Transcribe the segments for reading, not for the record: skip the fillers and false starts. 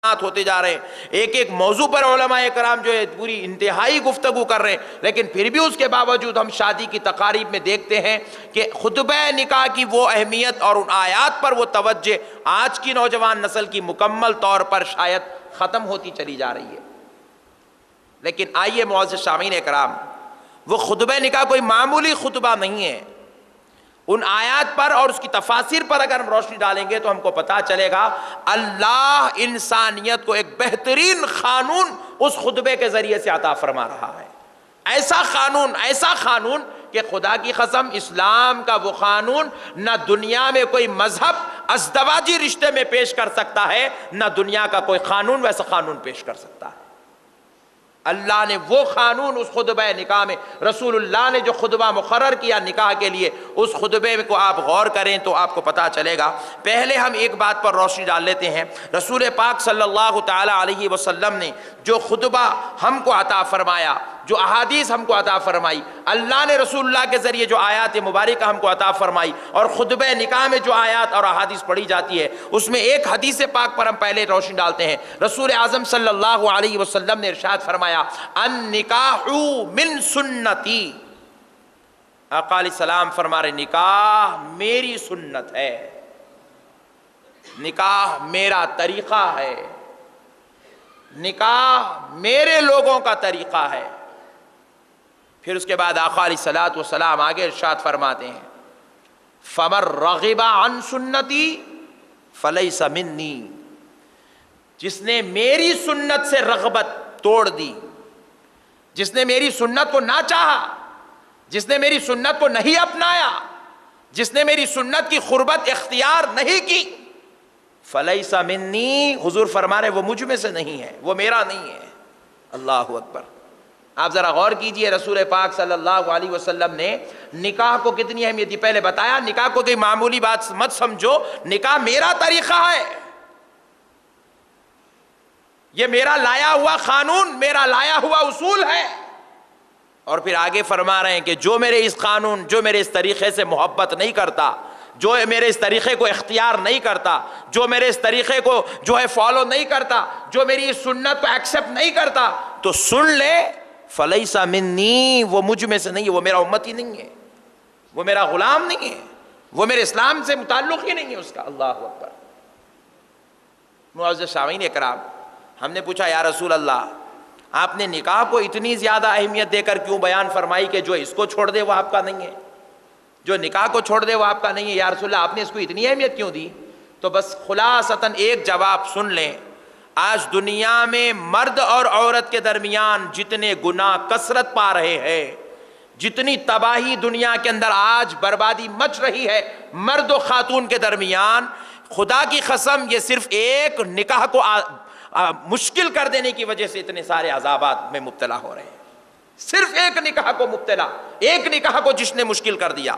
होते जा रहे हैं। एक एक मौजू पर उलमाए कराम जो है पूरी इंतहाई गुफ्तगू कर रहे हैं, लेकिन फिर भी उसके बावजूद हम शादी की तकारीब में देखते हैं कि खुतबा निकाह की वो अहमियत और उन आयात पर वो तवज्जो आज की नौजवान नस्ल की मुकम्मल तौर पर शायद ख़त्म होती चली जा रही है। लेकिन आइए मुअज़्ज़िज़ सामीन कराम, वो खुतबा निकाह कोई मामूली खुतबा नहीं है। उन आयात पर और उसकी तफासिर पर अगर हम रोशनी डालेंगे तो हमको पता चलेगा अल्लाह इंसानियत को एक बेहतरीन कानून उस खुतबे के जरिए से अता फरमा रहा है। ऐसा कानून कि खुदा की कसम इस्लाम का वो कानून न दुनिया में कोई मजहब अज़दवाजी रिश्ते में पेश कर सकता है, न दुनिया का कोई कानून वैसा कानून पेश कर सकता है। अल्लाह ने वो कानून उस खुतबा निकाह में, रसूलुल्लाह ने जो खुतबा मुकर्रर किया निकाह के लिए, उस खुतबे को आप गौर करें तो आपको पता चलेगा। पहले हम एक बात पर रोशनी डाल लेते हैं। रसूल पाक सल्लल्लाहु ताला अलैहि वसल्लम ने जो खुतबा हमको अता फरमाया, जो अहादीस हमको अता फरमाई, अल्लाह ने रसूलुल्लाह के ज़रिए जो आयात मुबारक हमको अता फरमाई और खुतबा निकाह में जो आयात और अहादीस पढ़ी जाती है, उसमें एक हदीस पाक पर हम पहले रोशनी डालते हैं। रसूल आज़म सल्लल्लाहु अलैहि वसल्लम ने इरशाद फरमाया, अन निकाहु मिन सुन्नती। आका अलैहिस्सलाम फरमा रहे, निकाह मेरी सुन्नत है, निकाह मेरा तरीक़ा है, निकाह मेरे लोगों का तरीक़ा है। फिर उसके बाद आका अलैहिस्सलातु वस्सलाम आगे इरशाद फरमाते हैं, फमर रग़िबा अन सुन्नती फलैसा मिन्नी। जिसने मेरी सुन्नत से रग़बत तोड़ दी, जिसने मेरी सुन्नत को ना चाहा, जिसने मेरी सुन्नत को नहीं अपनाया, जिसने मेरी सुन्नत की खुरबत इख्तियार नहीं की, फलैसा मिन्नी, हुजूर फरमा रहे वो मुझ में से नहीं है, वो मेरा नहीं है। अल्लाहु अकबर। आप जरा गौर कीजिए, रसूल पाक सल्लल्लाहु अलैहि वसल्लम ने निकाह को कितनी अहमियत दी। पहले बताया निकाह को कोई मामूली बात मत समझो, निकाह मेरा तरीका है, ये मेरा लाया हुआ कानून, मेरा लाया हुआ उसूल है। और फिर आगे फरमा रहे हैं कि जो मेरे इस कानून, जो मेरे इस तरीके से मोहब्बत नहीं करता, जो मेरे इस तरीके को इख्तियार नहीं करता, जो मेरे इस तरीके को जो है फॉलो नहीं करता, जो मेरी इस सुन्नत को एक्सेप्ट नहीं करता, तो सुन ले, फलैसा मिन्नी, वो मुझ में से नहीं है, वो मेरा उम्मती नहीं है, वो मेरा गुलाम नहीं है, वो मेरे इस्लाम से मुताल्लुक ही नहीं है उसका। अल्लाह अकबर। मुअज़्ज़िज़ सामीन इकराम, हमने पूछा या रसूल अल्लाह, आपने निकाह को इतनी ज़्यादा अहमियत देकर क्यों बयान फरमाई कि जो इसको छोड़ दे वो आपका नहीं है, जो निकाह को छोड़ दे वो आपका नहीं है, या रसूल अल्लाह आपने इसको इतनी अहमियत क्यों दी? तो बस खुलासतन एक जवाब सुन लें। आज दुनिया में मर्द और औरत के दरमियान जितने गुनाह कसरत पा रहे हैं, जितनी तबाही दुनिया के अंदर आज बर्बादी मच रही है मर्द और खातून के दरमियान, खुदा की कसम ये सिर्फ एक निकाह को मुश्किल कर देने की वजह से इतने सारे अजाबात में मुब्तला हो रहे हैं। सिर्फ एक निकाह को मुब्तला, एक निकाह को जिसने मुश्किल कर दिया,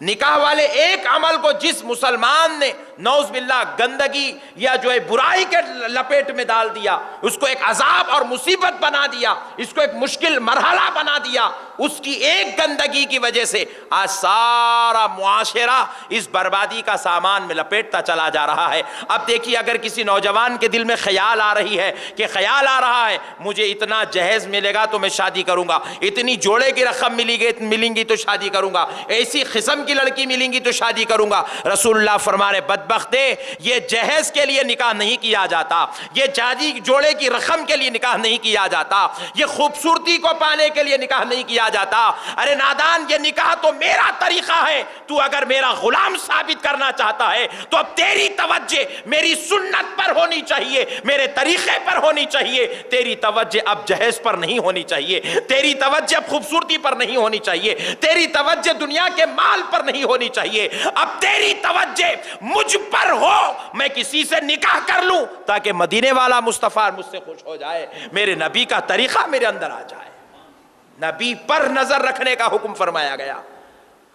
निकाह वाले एक अमल को जिस मुसलमान ने नौज़ बिल्लाह गंदगी या जो है बुराई के लपेट में डाल दिया, उसको एक अजाब और मुसीबत बना दिया, इसको एक मुश्किल मरहला बना दिया, उसकी एक गंदगी की वजह से आज सारा मुआशरा इस बर्बादी का सामान में लपेटता चला जा रहा है। अब देखिए, अगर किसी नौजवान के दिल में ख्याल आ रही है कि ख्याल आ रहा है मुझे इतना जहेज मिलेगा तो मैं शादी करूंगा, इतनी जोड़े की रकम मिलेंगी तो शादी करूंगा, ऐसी किस्म की लड़की मिलेंगी तो शादी करूंगा, रसूलुल्लाह फरमा रहे बदबख्ते, ये जहेज के लिए निकाह नहीं किया जाता, ये जादी जोड़े की रकम के लिए निकाह नहीं किया जाता, ये खूबसूरती को पाने के लिए निकाह नहीं किया जाता। अरे नादान, ये निकाह तो मेरा तरीका है। तू अगर मेरा गुलाम साबित करना चाहता है तो अब तेरी तवज्जो मेरी सुन्नत पर होनी चाहिए, मेरे तरीके पर होनी चाहिए। तेरी तवज्जो अब जहेज पर नहीं होनी चाहिए, तेरी तवज्जो अब खूबसूरती पर नहीं होनी चाहिए, तेरी तवज्जो दुनिया के माल पर नहीं होनी चाहिए। अब तेरी तवज्जो मुझ पर हो, मैं किसी से निकाह कर लूं ताकि मदीने वाला मुस्तफा मुझसे खुश हो जाए, मेरे नबी का तरीका मेरे अंदर आ जाए। नबी पर नजर रखने का हुक्म फरमाया गया।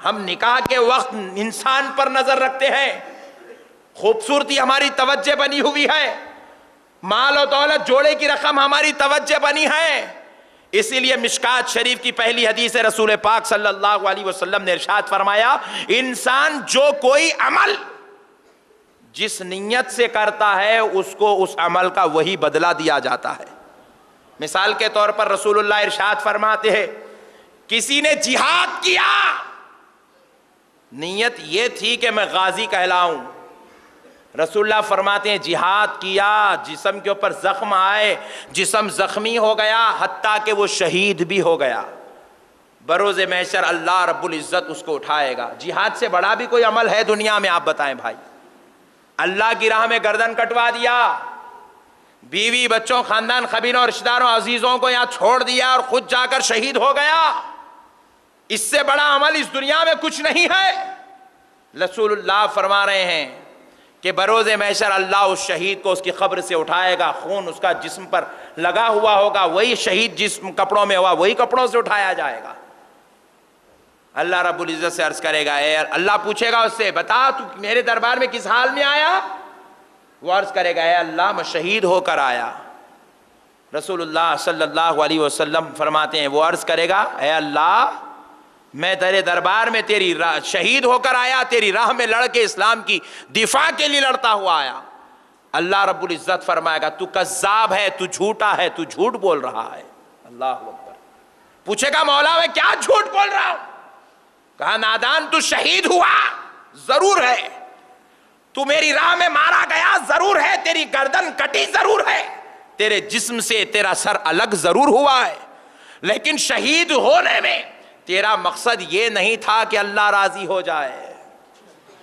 हम निकाह के वक्त इंसान पर नजर रखते हैं, खूबसूरती हमारी तवज्जो बनी हुई है, माल और दौलत जोड़े की रकम हमारी तवज्जो बनी है। इसीलिए मिशकात शरीफ की पहली हदीस है, रसूल पाक सल्लल्लाहु अलैहि वसल्लम ने इरशाद फरमाया, इंसान जो कोई अमल जिस नीयत से करता है उसको उस अमल का वही बदला दिया जाता है। मिसाल के तौर पर रसूलुल्लाह इरशाद फरमाते हैं, किसी ने जिहाद किया, नीयत ये थी कि मैं गाजी कहलाऊं। रसूलुल्लाह फरमाते हैं जिहाद किया, जिस्म के ऊपर जख्म आए, जिस्म जख्मी हो गया, हत्ता कि वो शहीद भी हो गया, बरोज़े महशर अल्लाह रब्बुल इज़्ज़त उसको उठाएगा। जिहाद से बड़ा भी कोई अमल है दुनिया में? आप बताएं भाई। अल्लाह की राह में गर्दन कटवा दिया, बीवी बच्चों खानदान कबीलों रिश्तेदारों अजीजों को यहां छोड़ दिया और खुद जाकर शहीद हो गया, इससे बड़ा अमल इस दुनिया में कुछ नहीं है। रसूलुल्लाह फरमा रहे हैं कि बरोज़े महशर अल्लाह उस शहीद को उसकी कब्र से उठाएगा, खून उसका जिस्म पर लगा हुआ होगा, वही शहीद जिस कपड़ों में हुआ वही कपड़ों से उठाया जाएगा। अल्लाह रब्बुल इज़्ज़त से अर्ज करेगा, अल्लाह पूछेगा उससे, बता तू मेरे दरबार में किस हाल में आया? वो अर्ज करेगा, अल्लाह मैं शहीद होकर आया। रसूलुल्लाह सल्लल्लाहु अलैहि वसल्लम फरमाते हैं, वो अर्ज करेगा, अल्लाह मैं तेरे दरबार में तेरी शहीद होकर आया, तेरी राह में लड़ के इस्लाम की दिफा के लिए लड़ता हुआ आया। अल्लाह रब्बुल इज़्ज़त फरमाएगा, तू कज़्ज़ाब है, तू झूठा है, तू झूठ बोल रहा है। अल्लाह अकबर। पूछेगा, मौला मैं क्या झूठ बोल रहा हूं? कहा, नादान तू शहीद हुआ जरूर है, तू मेरी राह में मारा गया जरूर है, तेरी गर्दन कटी जरूर है, तेरे जिस्म से तेरा सर अलग जरूर हुआ है, लेकिन शहीद होने में तेरा मकसद ये नहीं था कि अल्लाह राजी हो जाए।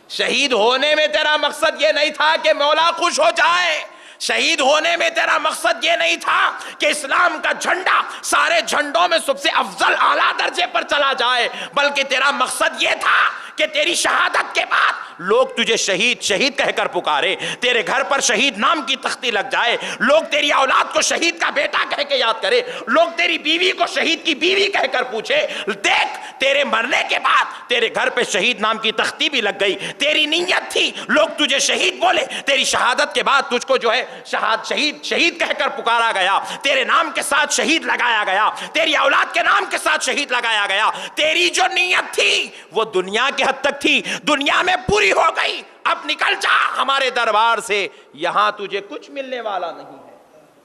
शहीद होने में तेरा मकसद ये नहीं था कि मौला खुश हो जाए। शहीद होने में तेरा मकसद ये नहीं था कि इस्लाम का झंडा सारे झंडों में सबसे अफजल आला दर्जे पर चला जाए, बल्कि तेरा मकसद ये था कि तेरी शहादत के बाद लोग तुझे शहीद शहीद कहकर पुकारे, तेरे घर पर शहीद नाम की तख्ती लग जाए, लोग तेरी औलाद को शहीद का बेटा कह के याद करे, लोग तेरी बीवी को शहीद की बीवी कहकर पूछे, देख तेरे मरने के बाद तेरे घर पे शहीद नाम की तख्ती भी लग गई, तेरी नीयत थी लोग तुझे शहीद बोले, तेरी शहादत के बाद तुझको जो है शहीद शहीद कहकर पुकारा गया, तेरे नाम के साथ शहीद लगाया गया, तेरी औलाद के नाम के साथ शहीद लगाया गया। तेरी जो नीयत थी वो दुनिया के हद तक थी, दुनिया में पूरी हो गई, अब निकल जा हमारे दरबार से, यहां तुझे कुछ मिलने वाला नहीं है।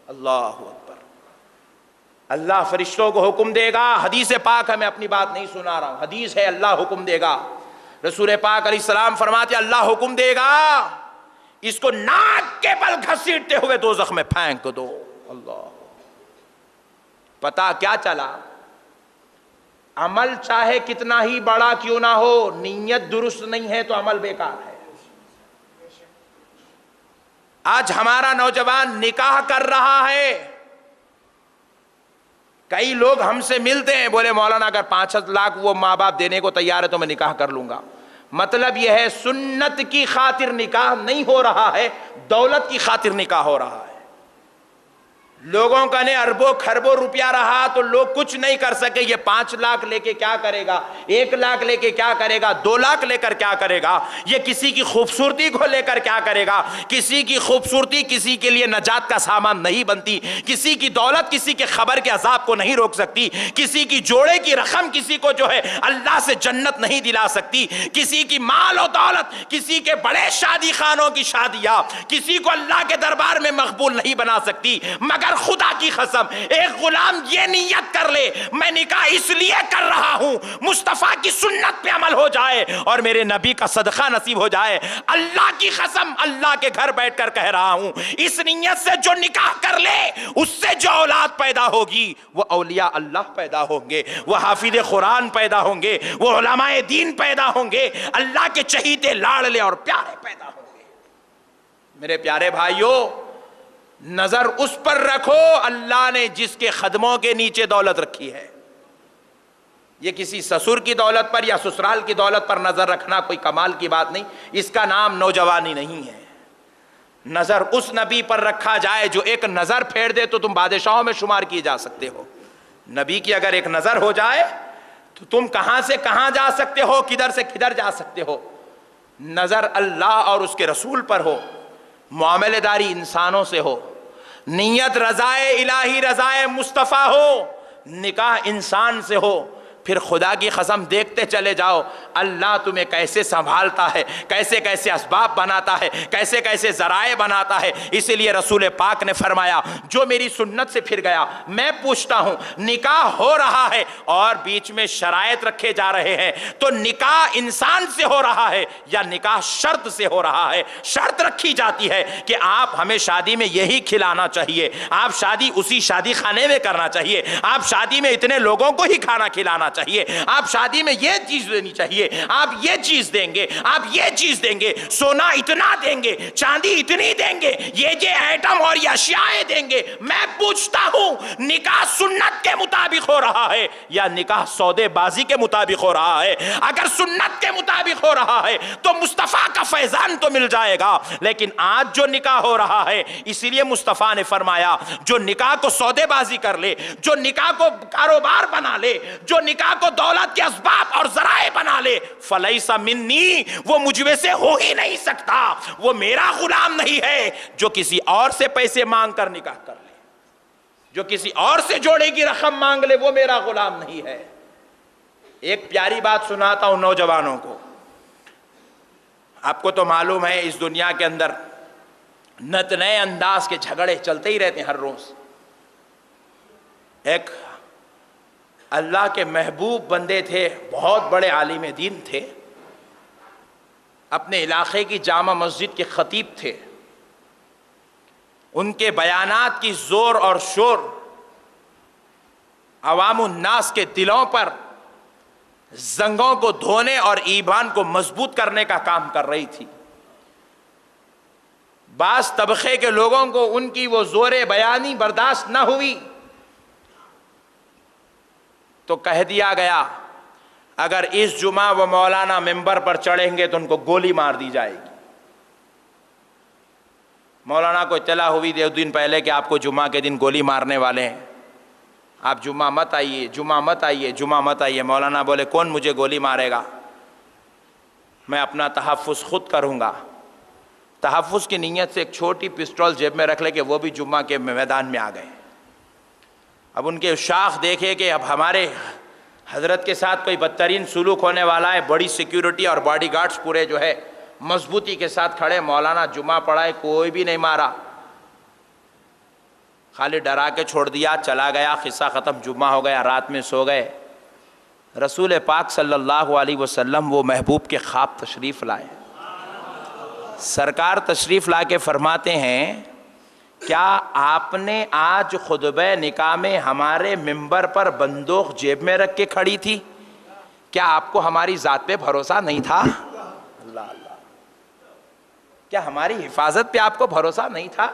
अल्लाह अकबर। अल्लाह फरिश्तों को हुक्म देगा, हदीस पाक है, मैं अपनी बात नहीं सुना रहा हूं, हदीस है, अल्लाह हुक्म देगा। रसूल पाक अलैहिस्सलाम फरमाते, अल्लाह हुक्म देगा, इसको नाक के बल घसीटते हुए दोज़ख में फेंक दो। अल्लाह। पता क्या चला? अमल चाहे कितना ही बड़ा क्यों ना हो, नीयत दुरुस्त नहीं है तो अमल बेकार है। आज हमारा नौजवान निकाह कर रहा है, कई लोग हमसे मिलते हैं, बोले मौलाना अगर 5 लाख वो माँ बाप देने को तैयार है तो मैं निकाह कर लूंगा। मतलब यह है सुन्नत की खातिर निकाह नहीं हो रहा है, दौलत की खातिर निकाह हो रहा है। लोगों का ने अरबों खरबों रुपया रहा तो लोग कुछ नहीं कर सके, ये 5 लाख लेके क्या करेगा, 1 लाख लेके क्या करेगा, 2 लाख लेकर क्या करेगा, ये किसी की खूबसूरती को लेकर क्या करेगा। किसी की खूबसूरती किसी के लिए नजात का सामान नहीं बनती, किसी की दौलत किसी के खबर के अजाब को नहीं रोक सकती, किसी की जोड़े की रकम किसी को जो है अल्लाह से जन्नत नहीं दिला सकती, किसी की माल और दौलत, किसी के बड़े शादी खानों की शादियां किसी को अल्लाह के दरबार में मकबूल नहीं बना सकती। मगर खुदा की कसम, एक गुलाम ये नियत कर ले, मैं निकाह इसलिए कर रहा हूं मुस्तफा की सुन्नत पे अमल हो जाए और मेरे नबी का सदका नसीब हो जाए। अल्लाह की कसम, अल्लाह के घर बैठकर कह रहा हूं, इस नियत से जो निकाह कर ले उससे जो औलाद पैदा होगी वो औलिया अल्लाह पैदा होंगे, वो हाफिज कुरान पैदा होंगे, वो उलमाए दीन पैदा होंगे, अल्लाह के चहीते लाडले और प्यारे पैदा होंगे। मेरे प्यारे भाइयों, नजर उस पर रखो अल्लाह ने जिसके खदमों के नीचे दौलत रखी है। ये किसी ससुर की दौलत पर या ससुराल की दौलत पर नजर रखना कोई कमाल की बात नहीं, इसका नाम नौजवानी नहीं है। नजर उस नबी पर रखा जाए जो एक नजर फेर दे तो तुम बादशाहों में शुमार किए जा सकते हो। नबी की अगर एक नजर हो जाए तो तुम कहां से कहां जा सकते हो, किधर से किधर जा सकते हो। नजर अल्लाह और उसके रसूल पर हो, मामलेदारी इंसानों से हो, नीयत रजाए इलाही रजाए मुस्तफ़ा हो, निकाह इंसान से हो, फिर खुदा की कसम देखते चले जाओ अल्लाह तुम्हें कैसे संभालता है, कैसे कैसे असबाब बनाता है, कैसे कैसे ज़राए बनाता है। इसीलिए रसूल पाक ने फरमाया जो मेरी सुन्नत से फिर गया, मैं पूछता हूँ निकाह हो रहा है और बीच में शराइत रखे जा रहे हैं, तो निकाह इंसान से हो रहा है या निकाह शर्त से हो रहा है? शर्त रखी जाती है कि आप हमें शादी में यही खिलाना चाहिए, आप शादी उसी शादी खाने में करना चाहिए, आप शादी में इतने लोगों को ही खाना खिलाना चाहिए, आप शादी में ये चीज देनी चाहिए, आप ये चीज देंगे, आप ये चीज देंगे, सोना इतना देंगे, चांदी इतनी देंगे, ये आइटम और ये अशियाएं देंगे। मैं पूछता हूं निकाह सुन्नत के मुताबिक हो रहा है या निकाह सौदेबाजी के मुताबिक हो रहा है? अगर सुन्नत के मुताबिक हो रहा है तो मुस्तफा का फैजान तो मिल जाएगा, लेकिन आज जो निकाह हो रहा है, इसीलिए मुस्तफा ने फरमाया जो निकाह को सौदेबाजी कर ले, जो निकाह को कारोबार बना ले, जो निकाह को दौलत के असबाब और जराए बना ले, फलैसा मिन्नी, वो मुझमें से हो ही नहीं सकता, वो मेरा गुलाम नहीं है। जो किसी और से पैसे मांग कर निकाह कर ले, जो किसी और से जोड़े की रकम मांग ले, वो मेरा गुलाम नहीं है। एक प्यारी बात सुनाता हूं नौजवानों को। आपको तो मालूम है इस दुनिया के अंदर नत नए अंदाज के झगड़े चलते ही रहते हैं हर रोज। एक अल्लाह के महबूब बंदे थे, बहुत बड़े आलिम दीन थे, अपने इलाके की जामा मस्जिद के खतीब थे। उनके बयानात की जोर और शोर अवामुन्नास के दिलों पर जंगों को धोने और ईमान को मजबूत करने का काम कर रही थी। बास तबके के लोगों को उनकी वो जोरे बयानी बर्दाश्त न हुई तो कह दिया गया अगर इस जुमा वो मौलाना मिंबर पर चढ़ेंगे तो उनको गोली मार दी जाएगी। मौलाना को इत्तला हुई 2 दिन पहले कि आपको जुमा के दिन गोली मारने वाले हैं, आप जुमा मत आइए, जुमा मत आइए, जुमा मत आइए। मौलाना बोले कौन मुझे गोली मारेगा, मैं अपना तहफ़्फ़ुज़ खुद करूँगा। तहफ़्फ़ुज़ की नीयत से एक छोटी पिस्तौल जेब में रख ले के वो भी जुम्मा के मैदान में आ गए। अब उनके शाख देखे कि अब हमारे हजरत के साथ कोई बदतरीन सुलूक होने वाला है, बड़ी सिक्योरिटी और बॉडीगार्ड्स पूरे जो है मजबूती के साथ खड़े। मौलाना जुमा पढ़ाए, कोई भी नहीं मारा, खाली डरा के छोड़ दिया, चला गया, किस्सा ख़त्म, जुम्मा हो गया, रात में सो गए। रसूल पाक सल्लल्लाहु अलैहि वसल्लम वो महबूब के ख्वाब तशरीफ़ लाए। सरकार तशरीफ़ ला के फरमाते हैं क्या आपने आज खुतबे निकाह में हमारे मिंबर पर बंदूक जेब में रख के खड़ी थी? क्या आपको हमारी ज़ात पे भरोसा नहीं था? अल्लाह अल्लाह, क्या हमारी हिफाजत पे आपको भरोसा नहीं था?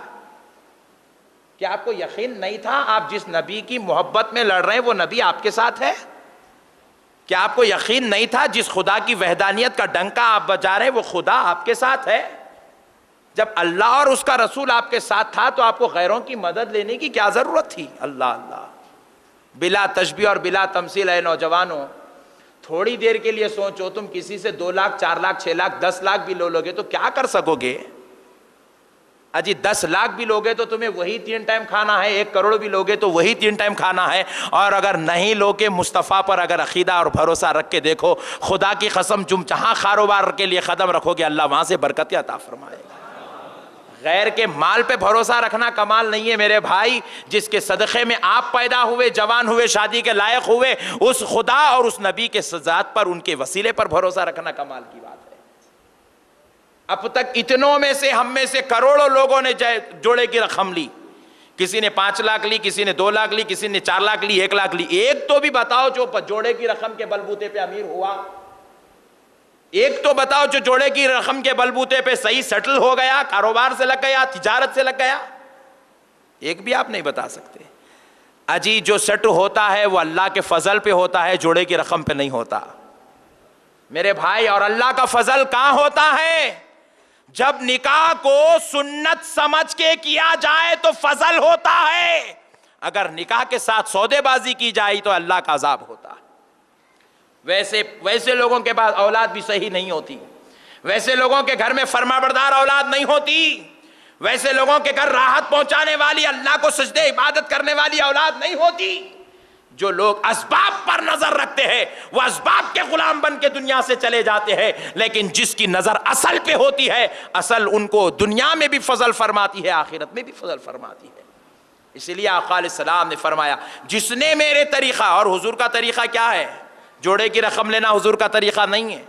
क्या आपको यकीन नहीं था आप जिस नबी की मोहब्बत में लड़ रहे हैं वो नबी आपके साथ है? क्या आपको यकीन नहीं था जिस खुदा की वहदानियत का डंका आप बजा रहे हैं वो खुदा आपके साथ है? जब अल्लाह और उसका रसूल आपके साथ था तो आपको गैरों की मदद लेने की क्या ज़रूरत थी? अल्लाह अल्लाह, बिला तशबीह और बिला तमसील है नौजवानों, थोड़ी देर के लिए सोचो, तुम किसी से 2 लाख 4 लाख 6 लाख 10 लाख भी लोगे तो क्या कर सकोगे? अजी 10 लाख भी लोगे तो तुम्हें वही 3 टाइम खाना है, 1 करोड़ भी लोगे तो वही 3 टाइम खाना है। और अगर नहीं लोगे मुस्तफ़ा पर अगर अकीदा और भरोसा रख के देखो, खुदा की कसम तुम जहाँ कारोबार के लिए कदम रखोगे अल्लाह वहाँ से बरकत अता फरमाएगा। गैर के माल पे भरोसा रखना कमाल नहीं है मेरे भाई। जिसके सदक़े में आप पैदा हुए, जवान हुए, शादी के लायक हुए, उस खुदा और उस नबी के ज़ात पर, उनके वसीले पर भरोसा रखना कमाल की बात है। अब तक इतनों में से, हम में से करोड़ों लोगों ने जोड़े की रकम ली। किसी ने 5 लाख ली, किसी ने 2 लाख ली, किसी ने 4 लाख ली, 1 लाख ली। एक तो भी बताओ जो जोड़े की रकम के बलबूते पे अमीर हुआ। एक तो बताओ जो जोड़े की रकम के बलबूते पे सही सेटल हो गया, कारोबार से लग गया, तिजारत से लग गया। एक भी आप नहीं बता सकते। अजी जो सेट होता है वो अल्लाह के फजल पे होता है, जोड़े की रकम पे नहीं होता मेरे भाई। और अल्लाह का फजल कहां होता है? जब निकाह को सुन्नत समझ के किया जाए तो फजल होता है। अगर निकाह के साथ सौदेबाजी की जाए तो अल्लाह का अजाब होता है। वैसे लोगों के पास औलाद भी सही नहीं होती, वैसे लोगों के घर में फरमाबरदार औलाद नहीं होती, वैसे लोगों के घर राहत पहुंचाने वाली, अल्लाह को सजदे इबादत करने वाली औलाद नहीं होती। जो लोग असबाब पर नजर रखते हैं वो असबाब के गुलाम बन के दुनिया से चले जाते हैं, लेकिन जिसकी नजर असल पे होती है, असल उनको दुनिया में भी फजल फरमाती है, आखिरत में भी फजल फरमाती है। इसलिए आका अलैहिस्सलाम ने फरमाया, जिसने मेरे तरीका, और हुजूर का तरीका क्या है? जोड़े की रकम लेना हुजूर का तरीका नहीं है,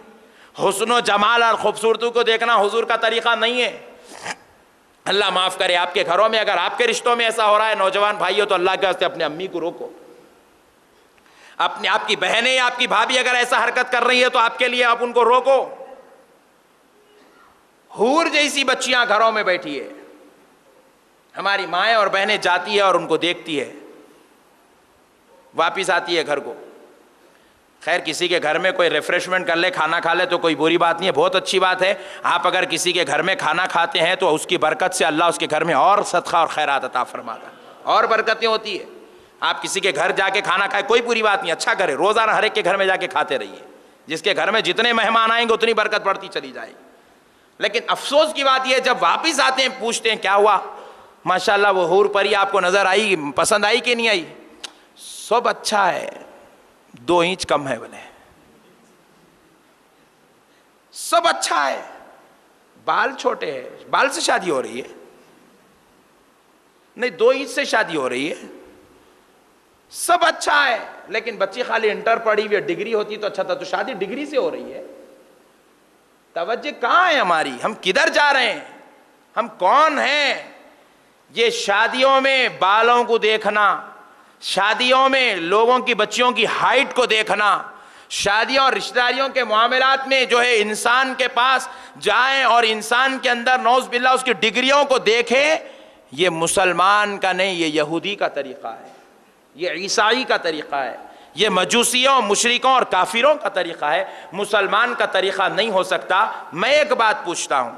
हुस्न जमाल और खूबसूरती को देखना हुजूर का तरीका नहीं है। अल्लाह माफ करे, आपके घरों में अगर आपके रिश्तों में ऐसा हो रहा है नौजवान भाइयों, तो अल्लाह के वास्ते अपने अम्मी को रोको। अपने आपकी बहनें या आपकी भाभी अगर ऐसा हरकत कर रही है तो आपके लिए आप उनको रोको। हूर जैसी बच्चियां घरों में बैठी है, हमारी माएँ और बहनें जाती है और उनको देखती है, वापिस आती है घर को। खैर किसी के घर में कोई रिफ्रेशमेंट कर ले, खाना खा ले तो कोई बुरी बात नहीं है, बहुत अच्छी बात है। आप अगर किसी के घर में खाना खाते हैं तो उसकी बरकत से अल्लाह उसके घर में और सदका और खैरात अता फरमाता है, और बरकतें होती है। आप किसी के घर जाके खाना खाए, कोई बुरी बात नहीं, अच्छा करे। रोज़ाना हर एक के घर में जाके खाते रहिए, जिसके घर में जितने मेहमान आएंगे उतनी बरकत बढ़ती चली जाएगी। लेकिन अफसोस की बात यह, जब वापिस आते हैं पूछते हैं क्या हुआ, माशाल्लाह वो हूर परी आपको नजर आई, पसंद आई कि नहीं आई? सब अच्छा है, 2 इंच कम है बोले। सब अच्छा है, बाल छोटे हैं, बाल से शादी हो रही है? नहीं, 2 इंच से शादी हो रही है। सब अच्छा है, लेकिन बच्ची खाली इंटर पढ़ी हुई, डिग्री होती तो अच्छा था, तो शादी डिग्री से हो रही है। तवज्जो कहां है हमारी? हम किधर जा रहे हैं? हम कौन हैं? ये शादियों में बालों को देखना, शादियों में लोगों की बच्चियों की हाइट को देखना, शादियों और रिश्तेदारियों के मामलात में जो है इंसान के पास जाएं और इंसान के अंदर नौज बिल्ला उसकी डिग्रियों को देखें, ये मुसलमान का नहीं, ये यहूदी का तरीका है, ये ईसाई का तरीका है, ये मजूसियों, मुशरिकों और काफिरों का तरीका है, मुसलमान का तरीका नहीं हो सकता। मैं एक बात पूछता हूं,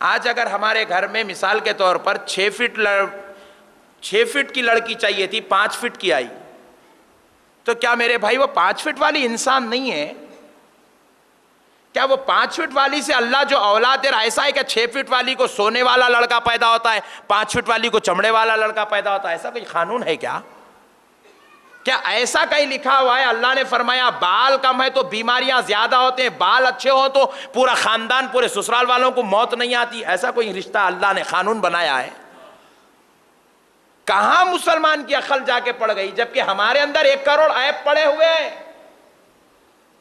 आज अगर हमारे घर में मिसाल के तौर पर 6 फीट की लड़की चाहिए थी, 5 फीट की आई, तो क्या मेरे भाई वो 5 फीट वाली इंसान नहीं है? क्या वो 5 फीट वाली से अल्लाह जो औलाद दे रहा है, ऐसा है क्या 6 फीट वाली को सोने वाला लड़का पैदा होता है, 5 फीट वाली को चमड़े वाला लड़का पैदा होता है? ऐसा कोई कानून है क्या? क्या ऐसा कहीं लिखा हुआ है? अल्लाह ने फरमाया बाल कम है तो बीमारियां ज्यादा होते हैं, बाल अच्छे हो तो पूरा खानदान, पूरे ससुराल वालों को मौत नहीं आती? ऐसा कोई रिश्ता अल्लाह ने कानून बनाया है? कहां मुसलमान की अकल जाके पड़ गई, जबकि हमारे अंदर 1 करोड़ ऐब पड़े हुए हैं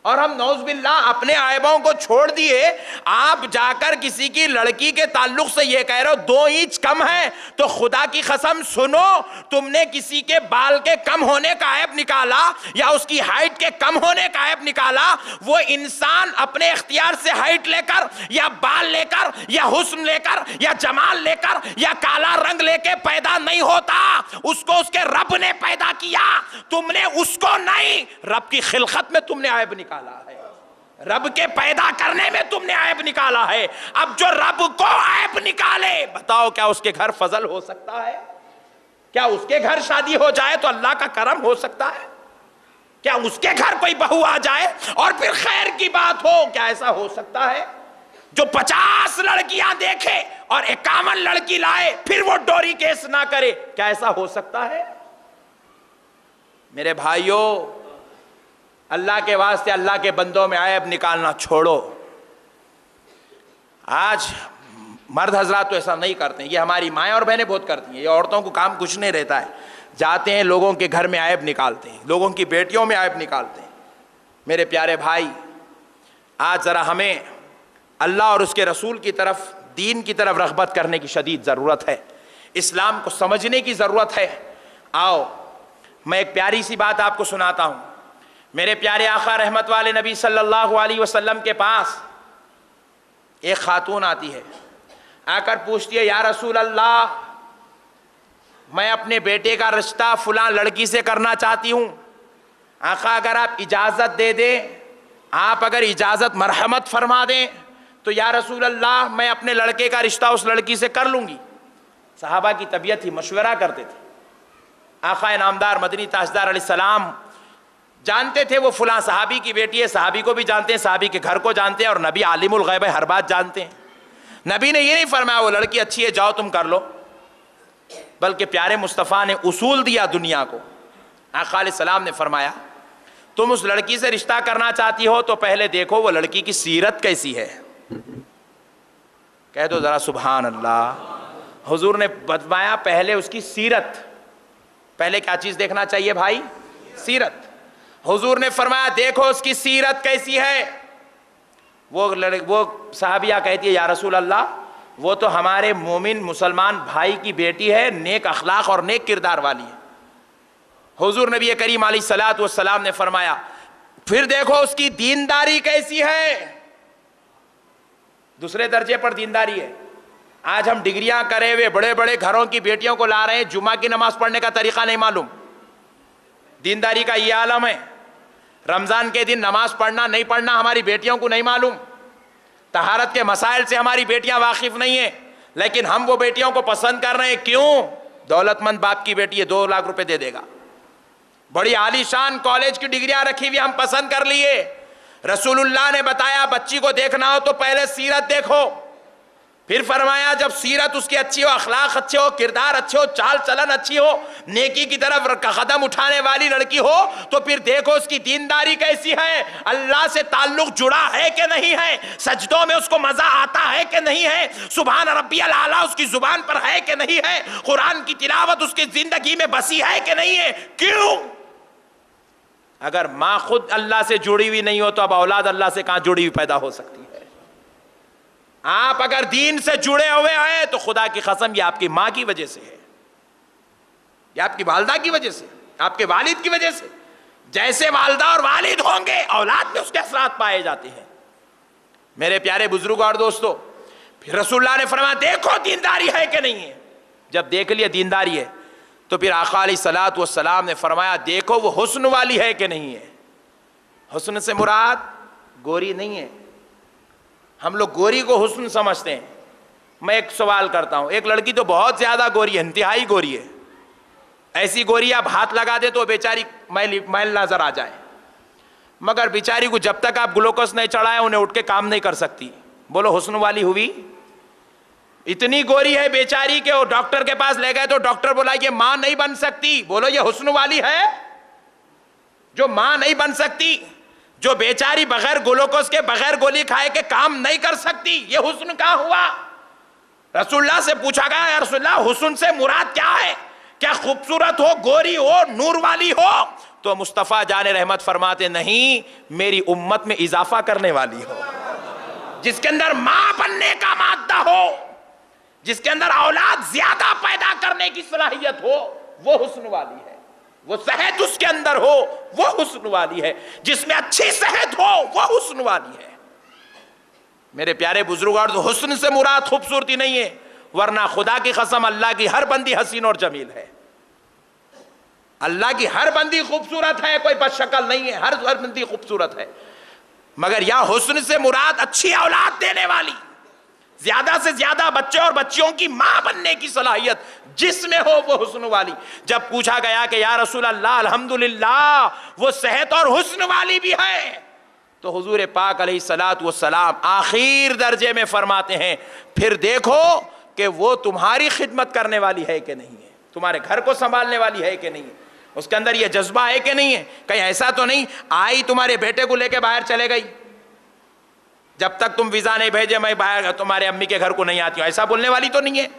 और हम नौज़बिल्लाह अपने ऐबों को छोड़ दिए। आप जाकर किसी की लड़की के ताल्लुक से ये कह रहे हो 2 इंच कम है, तो खुदा की कसम सुनो, तुमने किसी के बाल के कम होने का ऐब निकाला या उसकी हाइट के कम होने का ऐब निकाला, वो इंसान अपने इख्तियार से हाइट लेकर या बाल लेकर या हुस्न लेकर या जमाल लेकर या काला रंग लेके पैदा नहीं होता, उसको उसके रब ने पैदा किया, तुमने उसको नहीं। रब की खिलकत में तुमने ऐब निकाला है, रब के पैदा करने में तुमने ऐब निकाला है। अब जो रब को ऐब निकाले, बताओ क्या उसके घर फजल हो सकता है? क्या उसके घर शादी हो जाए तो अल्लाह का करम हो सकता है? क्या उसके घर कोई बहू आ जाए और फिर खैर की बात हो, क्या ऐसा हो सकता है? जो 50 लड़कियां देखे और 51 लड़की लाए फिर वो डोरी केस ना करे, क्या ऐसा हो सकता है? मेरे भाइयों, अल्लाह के वास्ते अल्लाह के बंदों में ऐब निकालना छोड़ो। आज मर्द हजरात तो ऐसा नहीं करते हैं, ये हमारी माएँ और बहनें बहुत करती हैं, ये औरतों को काम कुछ नहीं रहता है, जाते हैं लोगों के घर में ऐब निकालते हैं, लोगों की बेटियों में ऐब निकालते हैं। मेरे प्यारे भाई, आज ज़रा हमें अल्लाह और उसके रसूल की तरफ, दीन की तरफ रग़बत करने की शदीद ज़रूरत है, इस्लाम को समझने की ज़रूरत है। आओ मैं एक प्यारी सी बात आपको सुनाता हूँ। मेरे प्यारे आका रहमत वाले नबी सल्लल्लाहु अलैहि वसल्लम के पास एक खातून आती है, आकर पूछती है, या रसूल अल्लाह, मैं अपने बेटे का रिश्ता फलां लड़की से करना चाहती हूँ, आका अगर आप इजाज़त दे दें, आप अगर इजाज़त मरहमत फरमा दें तो या रसूल अल्लाह मैं अपने लड़के का रिश्ता उस लड़की से कर लूँगी। सहाबा की तबीयत ही मशवरा करते थे। आका नामदार मदनी ताजदार अलैहिस्सलाम जानते थे वो फलां सहाबी की बेटी है, सहाबी को भी जानते हैं, सहाबी के घर को जानते हैं, और नबी आलिमुल गैब है, हर बात जानते हैं। नबी ने ये नहीं फरमाया वो लड़की अच्छी है जाओ तुम कर लो। बल्कि प्यारे मुस्तफ़ा ने उसूल दिया दुनिया को। आका अलैहिस्सलाम ने फरमाया, तुम उस लड़की से रिश्ता करना चाहती हो तो पहले देखो वो लड़की की सीरत कैसी है। कह दो जरा सुभान अल्लाह। हुजूर ने बतलाया पहले उसकी सीरत। पहले क्या चीज देखना चाहिए भाई? सीरत। हुजूर ने फरमाया देखो उसकी सीरत कैसी है। वो साहबिया कहती है, या रसूल अल्लाह, वो तो हमारे मोमिन मुसलमान भाई की बेटी है, नेक अखलाक और नेक किरदार वाली है। हुजूर नबी करीम अलैहिस्सलातु वस्सलाम ने फरमाया फिर देखो उसकी दीनदारी कैसी है। दूसरे दर्जे पर दीनदारी है। आज हम डिग्रियां करे हुए बड़े बड़े घरों की बेटियों को ला रहे हैं, जुमा की नमाज पढ़ने का तरीका नहीं मालूम। दीनदारी का यह आलम है। रमजान के दिन नमाज पढ़ना नहीं पढ़ना हमारी बेटियों को नहीं मालूम। तहारत के मसाइल से हमारी बेटियां वाकिफ नहीं है, लेकिन हम वो बेटियों को पसंद कर रहे हैं। क्यों? दौलतमंद बाप की बेटी है, 2 लाख रुपए दे देगा, बड़ी आलीशान कॉलेज की डिग्रियां रखी हुई हम पसंद कर लिए। रसूलुल्लाह ने बताया बच्ची को देखना हो तो पहले सीरत देखो। फिर फरमाया जब सीरत उसकी अच्छी हो, अखलाक अच्छे हो, किरदार अच्छे हो, चाल चलन अच्छी हो, नेकी की तरफ कदम उठाने वाली लड़की हो, तो फिर देखो उसकी दीनदारी कैसी है, अल्लाह से ताल्लुक जुड़ा है कि नहीं है, सजदों में उसको मजा आता है कि नहीं है, सुभान रब्बियल आला उसकी जुबान पर है कि नहीं है, कुरान की तिलावत उसकी जिंदगी में बसी है कि नहीं है। क्यों? अगर माँ खुद अल्लाह से जुड़ी हुई नहीं हो तो अब औलाद अल्लाह से कहां जुड़ी हुई पैदा हो सकती है। आप अगर दीन से जुड़े हुए हैं तो खुदा की कसम ये आपकी माँ की वजह से है, ये आपकी वालिदा की वजह से, आपके वालिद की वजह से। जैसे वालिदा और वालिद होंगे औलाद में उसके असरात पाए जाते हैं। मेरे प्यारे बुजुर्ग और दोस्तों, फिर रसूलुल्लाह ने फरमाया देखो दीनदारी है कि नहीं है। जब देख लिया दीनदारी है तो फिर आका अलैहिस्सलातु वस्सलाम ने फरमाया देखो वो हुस्न वाली है कि नहीं है। हुस्न से मुराद गोरी नहीं है। हम लोग गोरी को हुस्न समझते हैं। मैं एक सवाल करता हूं, एक लड़की तो बहुत ज्यादा गोरी है, इंतहाई गोरी है, ऐसी गोरी आप हाथ लगा दे तो बेचारी मैल नजर आ जाए, मगर बेचारी को जब तक आप ग्लूकोज नहीं चढ़ाए उन्हें उठ के काम नहीं कर सकती। बोलो हुस्न वाली हुई? इतनी गोरी है बेचारी के वो डॉक्टर के पास ले गए तो डॉक्टर बोला ये मां नहीं बन सकती। बोलो ये हुस्न वाली है जो मां नहीं बन सकती, जो बेचारी बगैर ग्लूकोज के बगैर गोली खाए के काम नहीं कर सकती, ये हुस्न कहां हुआ? रसूलुल्लाह से पूछा गया या रसूलुल्लाह हुस्न से मुराद क्या है? क्या खूबसूरत हो, गोरी हो, नूर वाली हो? तो मुस्तफ़ा जाने रहमत फरमाते नहीं, मेरी उम्मत में इजाफा करने वाली हो, जिसके अंदर मां बनने का मादा हो, जिसके अंदर औलाद ज्यादा पैदा करने की सलाहियत हो, वो हुस्न वाली है। वो सेहत उसके अंदर हो, वो हुस्न वाली है। जिसमें अच्छी सेहत हो, वो हुस्न वाली है। मेरे प्यारे बुजुर्ग, और हुस्न से मुराद खूबसूरती नहीं है, वरना खुदा की कसम अल्लाह की हर बंदी हसीन और जमील है। अल्लाह की हर बंदी खूबसूरत है, कोई बदशक्ल नहीं है, हर बंदी खूबसूरत है। मगर यह हुस्न से मुराद अच्छी औलाद देने वाली, ज्यादा से ज्यादा बच्चे और बच्चियों की मां बनने की सलाहियत जिसमें हो, वो हुस्न वाली। जब पूछा गया कि या रसूल अल्लाह अल्हम्दुलिल्लाह वो सेहत और हुस्न वाली भी है, तो हुजूर पाक अलैहिस्सलातु वस्सलाम आखिर दर्जे में फरमाते हैं फिर देखो कि वो तुम्हारी खिदमत करने वाली है कि नहीं है, तुम्हारे घर को संभालने वाली है कि नहीं है, उसके अंदर ये जज्बा है कि नहीं है। कहीं ऐसा तो नहीं आई तुम्हारे बेटे को लेके बाहर चले गई, जब तक तुम वीजा नहीं भेजे मैं बाहर तुम्हारे अम्मी के घर को नहीं आती हूं, ऐसा बोलने वाली तो नहीं है।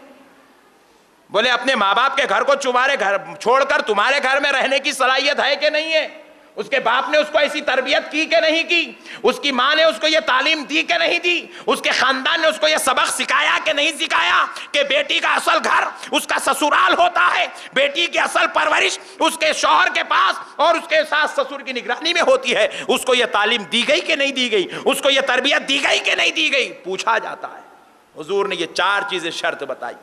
बोले अपने माँ बाप के घर को तुम्हारे घर छोड़कर तुम्हारे घर में रहने की सलाहियत है कि नहीं है। उसके बाप ने उसको ऐसी तरबियत की कि नहीं की, उसकी माँ ने उसको ये तालीम दी कि नहीं दी, उसके खानदान ने उसको ये सबक सिखाया कि नहीं सिखाया कि बेटी का असल घर उसका ससुराल होता है, बेटी की असल परवरिश उसके शौहर के पास और उसके सास ससुर की निगरानी में होती है। उसको ये तालीम दी गई कि नहीं दी गई, उसको ये तरबियत दी गई कि नहीं दी गई, पूछा जाता है। हुजूर ने ये 4 चीजें शर्त बताई।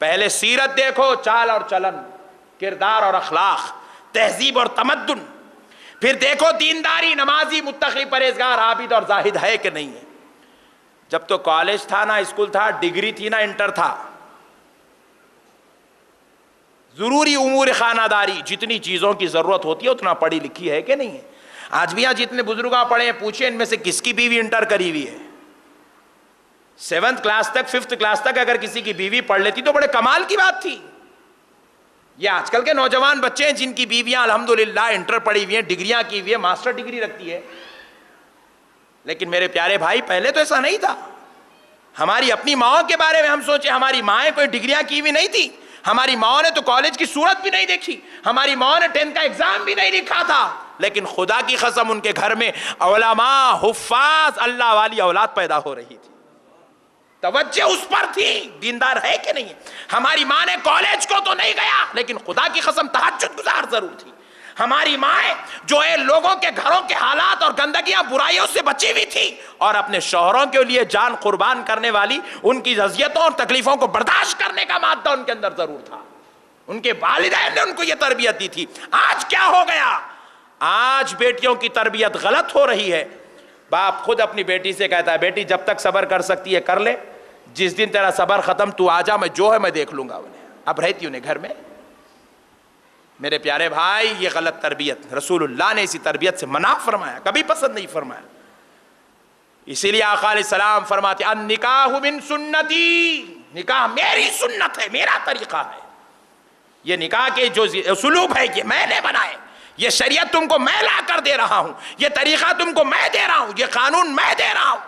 पहले सीरत देखो, चाल और चलन, किरदार और अखलाक, तहजीब और तमद्दुन। फिर देखो दीनदारी, नमाजी, मुत्तकी, परहेजगार, आबिद और जाहिद है कि नहीं है। जब तो कॉलेज था ना स्कूल था, डिग्री थी ना इंटर था, जरूरी उमूर खानादारी जितनी चीजों की जरूरत होती है उतना पढ़ी लिखी है कि नहीं है। आज भी यहाँ जितने बुजुर्ग पढ़े हैं पूछे इनमें से किसकी बीवी इंटर करी हुई है। 7th क्लास तक 5th क्लास तक अगर किसी की बीवी पढ़ लेती तो बड़े कमाल की बात थी। ये आजकल के नौजवान बच्चे हैं जिनकी बीवियां अल्हम्दुलिल्लाह इंटर पढ़ी हुई हैं, डिग्रियां की हुई है, मास्टर डिग्री रखती है। लेकिन मेरे प्यारे भाई, पहले तो ऐसा नहीं था। हमारी अपनी माओ के बारे में हम सोचे, हमारी माएँ कोई डिग्रियां की हुई नहीं थी, हमारी माओ ने तो कॉलेज की सूरत भी नहीं देखी, हमारी माओ ने 10th का एग्जाम भी नहीं लिखा था। लेकिन खुदा की कसम उनके घर में उलमा, हुफ्फाज, अल्लाह वाली औलाद पैदा हो रही थी। तवज्जो उस पर थी, दीनदार है कि नहीं। हमारी माँ ने कॉलेज को तो नहीं गया, लेकिन खुदा की कसम तहज्जुद गुजार जरूर थी। हमारी माँ जो है लोगों के घरों के हालात और गंदगियां बुराइयों से बची हुई थी और अपने शौहरों के लिए जान कुर्बान करने वाली, उनकी अज़ियतों और तकलीफों को बर्दाश्त करने का मादा उनके अंदर जरूर था। उनके वालिदैन ने उनको यह तरबियत दी थी। आज क्या हो गया, आज बेटियों की तरबियत गलत हो रही है। बाप खुद अपनी बेटी से कहता है, बेटी जब तक सब्र कर सकती है कर ले, जिस दिन तेरा सब्र खत्म तू आ जा, मैं जो है मैं देख लूंगा उन्हें। अब रहती उन्हें घर में। मेरे प्यारे भाई, ये गलत तरबियत, रसूलुल्लाह ने इसी तरबियत से मना फरमाया, कभी पसंद नहीं फरमाया। इसीलिए आका अलैहिस्सलाम फरमाते अन निकाह मिन सुन्नती, निकाह मेरी सुन्नत है, मेरा तरीका है। ये निकाह के जो उसूलूब है ये मैंने बनाए, ये शरीयत तुमको मैं ला कर दे रहा हूं, ये तरीका तुमको मैं दे रहा हूं, ये कानून मैं दे रहा हूं।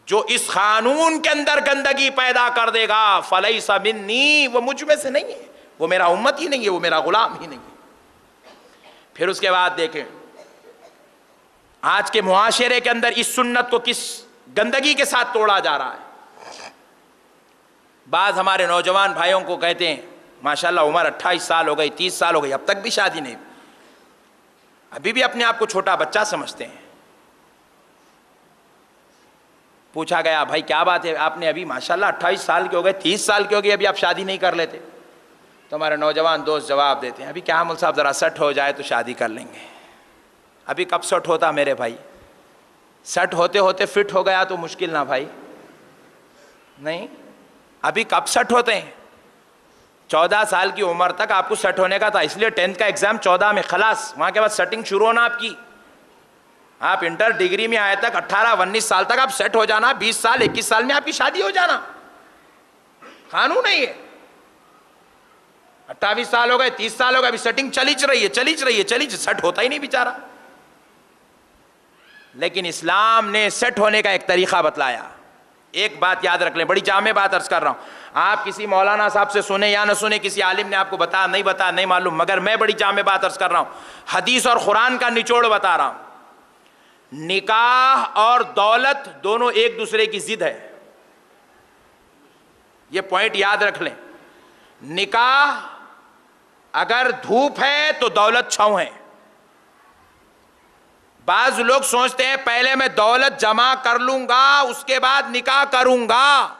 जो इस कानून के अंदर गंदगी पैदा कर देगा फलैसा मिन्नी, वो मुझ में से नहीं है, वो मेरा उम्मत ही नहीं है, वो मेरा गुलाम ही नहीं है। फिर उसके बाद देखें आज के मुआशरे के अंदर इस सुन्नत को किस गंदगी के साथ तोड़ा जा रहा है। बाज हमारे नौजवान भाइयों को कहते हैं माशाल्लाह उम्र 28 साल हो गई, 30 साल हो गई, अब तक भी शादी नहीं, अभी भी अपने आप को छोटा बच्चा समझते हैं। पूछा गया भाई क्या बात है, आपने अभी माशाल्लाह 28 साल के हो गए, 30 साल के हो गए, अभी आप शादी नहीं कर लेते? तो हमारे नौजवान दोस्त जवाब देते हैं अभी क्या मुल साहब, ज़रा सेट हो जाए तो शादी कर लेंगे। अभी कब सेट होता मेरे भाई, सेट होते होते फिट हो गया तो मुश्किल ना भाई, नहीं अभी कब सेट होते हैं। 14 साल की उम्र तक आपको सेट होने का था, इसलिए 10th का एग्जाम 14 में खलास, वहाँ के बाद सेटिंग शुरू होना आपकी। आप इंटर डिग्री में आए तक 18-19 साल तक आप सेट हो जाना, 20 साल 21 साल में आपकी शादी हो जाना, कानून नहीं है। 28 साल हो गए, 30 साल हो गए, अभी सेटिंग चली रही है, सेट होता ही नहीं बेचारा। लेकिन इस्लाम ने सेट होने का एक तरीका बतलाया। एक बात याद रख लें, बड़ी जामे बात अर्ज कर रहा हूं, आप किसी मौलाना साहब से सुने या न सुने, किसी आलिम ने आपको बताया नहीं मालूम, मगर मैं बड़ी जामे बात अर्ज कर रहा हूं, हदीस और कुरान का निचोड़ बता रहा हूं। निकाह और दौलत दोनों एक दूसरे की जिद है, यह पॉइंट याद रख लें। निकाह अगर धूप है तो दौलत छांव है। बाज लोग सोचते हैं पहले मैं दौलत जमा कर लूंगा उसके बाद निकाह करूंगा,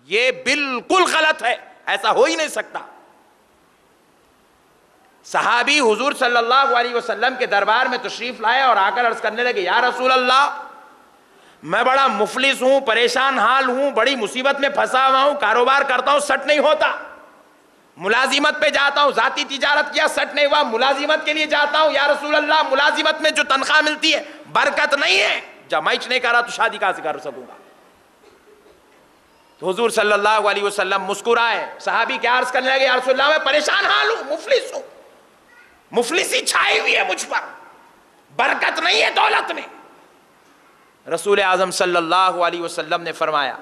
यह बिल्कुल गलत है, ऐसा हो ही नहीं सकता। सहाबी हुजूर सल्लल्लाहु अलैहि वसल्लम के दरबार में तशरीफ लाए और आकर अर्ज करने लगे या रसूल अल्लाह, मैं बड़ा मुफलिस हूं, परेशान हाल हूं, बड़ी मुसीबत में फंसा हुआ हूं, कारोबार करता हूं सेट नहीं होता, मुलाजिमत पे जाता हूं, जाती तिजारत किया सेट नहीं हुआ, मुलाजिमत के लिए जाता हूं, या रसूल अल्लाह मुलाजिमत में जो तनख्वाह मिलती है बरकत नहीं है, जमाइच नहीं करा तो शादी कहां से कर सकूंगा। तो हुजूर सल्लल्लाहु अलैहि वसल्लम मुस्कुराए, सहाबी क्या अर्ज करने लगे या रसूल अल्लाह मैं परेशान हाल हूं, मुफलिस हूं, मुफलिसी छाई हुई है मुझ पर, बरकत नहीं है दौलत में। रसूल आजम सल्लल्लाहु अलैहि वसल्लम ने फरमाया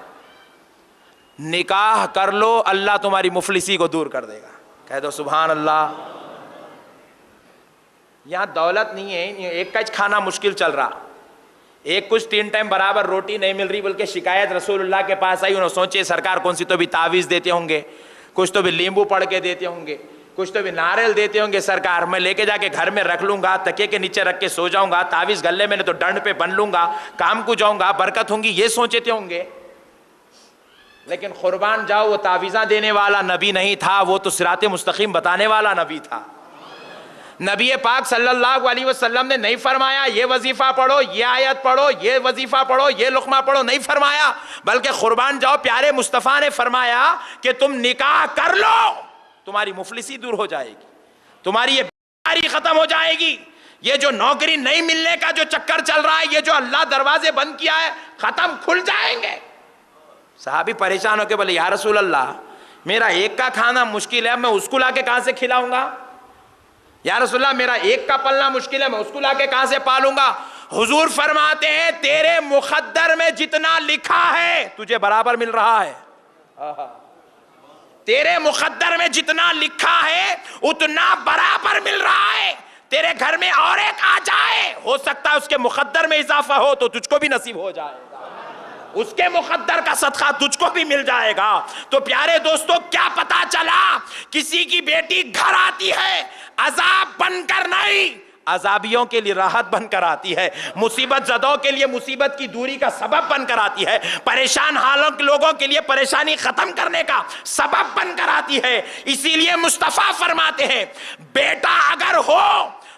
निकाह कर लो, अल्लाह तुम्हारी मुफलिसी को दूर कर देगा। कह दो सुभान अल्लाह। यहां दौलत नहीं है, एक का खाना मुश्किल चल रहा, एक कुछ 3 टाइम बराबर रोटी नहीं मिल रही, बल्कि शिकायत रसूलुल्लाह के पास आई, उन्होंने सोचे सरकार कौन सी तो भी तावीज़ देते होंगे, कुछ तो भी नींबू पढ़ के देते होंगे, कुछ तो भी नारियल देते होंगे, सरकार मैं लेके जाके घर में रख लूंगा, तकिए के नीचे रख के सो जाऊंगा, तावीज़ गले में तो डंड पे बन लूंगा, काम को जाऊंगा, बरकत होंगी, ये सोचते होंगे। लेकिन कुर्बान जाओ, वो तावीज़ा देने वाला नबी नहीं था, वो तो सिराते मुस्तकीम बताने वाला नबी था। नबी पाक सल्लल्लाहु अलैहि वसल्लम ने नहीं फरमाया ये वजीफा पढ़ो, ये आयत पढ़ो, ये वजीफा पढ़ो, ये लुक़मा पढ़ो, नहीं फरमाया, बल्कि कुर्बान जाओ प्यारे मुस्तफ़ा ने फरमाया कि तुम निकाह कर लो, तुम्हारी मुफलिसी दूर हो जाएगी, तुम्हारी ये बीमारी खत्म हो जाएगी, ये जो नौकरी नहीं मिलने का जो चक्कर चल रहा है, ये जो अल्लाह दरवाजे बंद किया है, खत्म, खुल जाएंगे। साहबी परेशान होकर बोले या रसूल अल्लाह मेरा एक का खाना मुश्किल है, मैं उसको लाके कहां से खिलाऊंगा? या रसूलल्लाह मेरा एक का पलना मुश्किल है, मैं उसको लाके कहां से पालूंगा? हुजूर फरमाते हैं तेरे मुकद्दर में जितना लिखा है तुझे बराबर मिल रहा है। तेरे मुकद्दर में जितना लिखा है उतना बराबर मिल रहा है। तेरे घर में और एक आ जाए, हो सकता है उसके मुकद्दर में इजाफा हो तो तुझको भी नसीब हो जाएगा, उसके मुकद्दर का सदका तुझको भी मिल जाएगा। तो प्यारे दोस्तों, क्या पता चला? किसी की बेटी घर आती है अजाब बनकर नहीं, अजाबियों के लिए राहत बनकर आती है, मुसीबत ज़दों के लिए मुसीबत की दूरी का सबब बनकर आती है, परेशान हालों के लोगों के लिए परेशानी खत्म करने का सबब बनकर आती है। इसीलिए मुस्तफ़ा फरमाते हैं बेटा अगर हो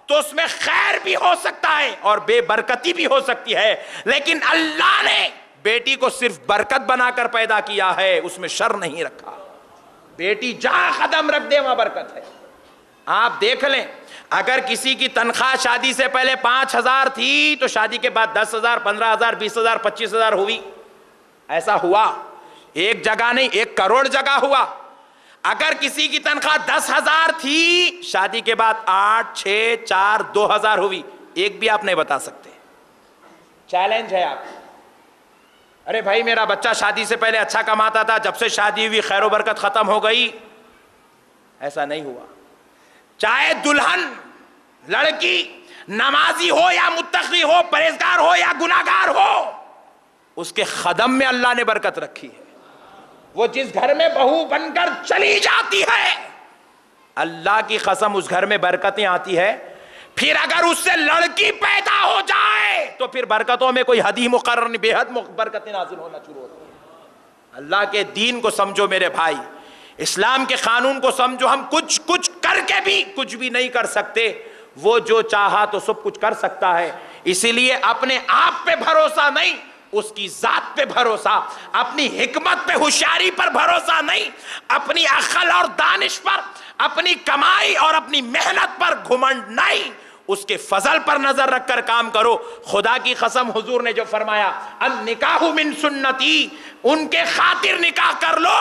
तो उसमें खैर भी हो सकता है और बेबरकती भी हो सकती है, लेकिन अल्लाह ने बेटी को सिर्फ बरकत बनाकर पैदा किया है, उसमें शर नहीं रखा। बेटी जहां कदम रख दे वहां बरकत है। आप देख लें, अगर किसी की तनख्वाह शादी से पहले 5,000 थी तो शादी के बाद 10,000, 15,000, 20,000, 25,000 हुई। ऐसा हुआ, एक जगह नहीं 1 करोड़ जगह हुआ। अगर किसी की तनख्वाह 10,000 थी, शादी के बाद 8, 6, 4, 2,000 हुई, एक भी आप नहीं बता सकते। चैलेंज है आप। अरे भाई मेरा बच्चा शादी से पहले अच्छा कमाता था, जब से शादी हुई खैर बरकत खत्म हो गई। ऐसा नहीं हुआ। चाहे दुल्हन लड़की नमाजी हो या मुत्तकी हो, परहेजगार हो या गुनाहगार हो, उसके कदम में अल्लाह ने बरकत रखी है। वो जिस घर में बहू बनकर चली जाती है, अल्लाह की कसम उस घर में बरकतें आती है। फिर अगर उससे लड़की पैदा हो जाए तो फिर बरकतों में कोई हद ही मुकर्रर नहीं, बेहद बरकतें नाजिल होना शुरू होती है। अल्लाह के दीन को समझो मेरे भाई, इस्लाम के कानून को समझो। हम कुछ कुछ करके भी कुछ भी नहीं कर सकते, वो जो चाहा तो सब कुछ कर सकता है। इसीलिए अपने आप पे भरोसा नहीं, उसकी जात पे भरोसा, अपनी हिकमत पे होशियारी पर भरोसा नहीं, अपनी अक्ल और दानिश पर, अपनी कमाई और अपनी मेहनत पर घुमंड नहीं, उसके फजल पर नजर रखकर काम करो। खुदा की कसम हुजूर ने जो फरमाया अन निकाहु मिन सुन्नती, उनके खातिर निकाह कर लो,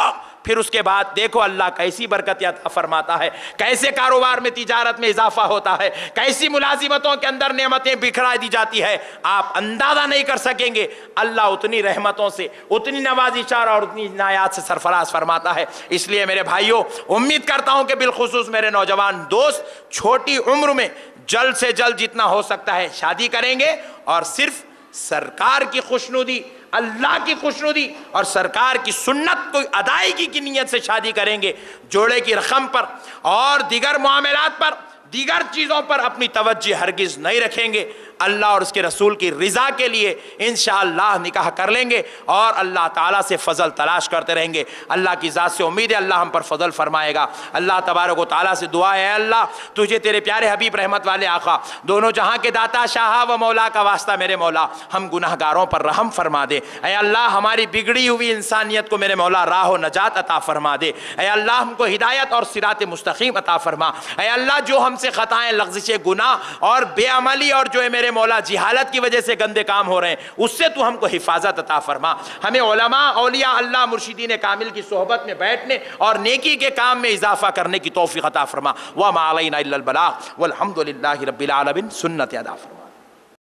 फिर उसके बाद देखो अल्लाह कैसी बरकत अता फरमाता है, कैसे कारोबार में तिजारत में इजाफा होता है, कैसी मुलाजिमतों के अंदर नेमतें बिखरा दी जाती है, आप अंदाजा नहीं कर सकेंगे। अल्लाह उतनी रहमतों से, उतनी नवाजिशार और उतनी इनायात से सरफराज फरमाता है। इसलिए मेरे भाइयों, उम्मीद करता हूं कि बिलखुसूस मेरे नौजवान दोस्त छोटी उम्र में जल्द से जल्द जितना हो सकता है शादी करेंगे और सिर्फ सरकार की खुशनुदी, अल्लाह की खुशनुदी और सरकार की सुन्नत को अदायगी की नीयत से शादी करेंगे। जोड़े की रकम पर और दीगर मामलात पर, दीगर चीज़ों पर अपनी तवज्जो हरगिज़ नहीं रखेंगे। अल्लाह और उसके रसूल की रिज़ा के लिए इंशाअल्लाह निकाह कर लेंगे और अल्लाह ताला से फ़ज़ल तलाश करते रहेंगे। अल्लाह की ज़ात से उम्मीद है अल्लाह हम पर फ़ज़ल फरमाएगा। अल्लाह तबारक व तआला से दुआ है, अल्लाह तुझे तेरे प्यारे हबीब रहमत वाले आका, दोनों जहां के दाता शाह व मौला का वास्ता मेरे मौला, हम गुनाहगारों पर रहम फरमा दे। ऐ अल्लाह हमारी बिगड़ी हुई इंसानियत को मेरे मौला राह व नजात अता फरमा दे। ऐ अल्लाह हमको हिदायत और सिरात मुस्तकीम अता फरमा। ऐ अल्लाह जो हमसे ख़ताएँ, लग़्ज़िशें, गुनाह और बेअमली और जो है मेरे मौला जिहालत की वजह से गंदे काम हो रहे हैं, उससे तू हमको हिफाजत अता फरमा। हमें उलमा, औलिया, अल्लाह मुर्शिदीन कामिल की सोहबत में बैठने और नेकी के काम में इजाफा करने की तौफीक अता फरमा। व मा अलैना इल्लल बलाग वल्हम्दुलिल्लाहि रब्बिल आलमीन। सुन्नत अदा फरमा।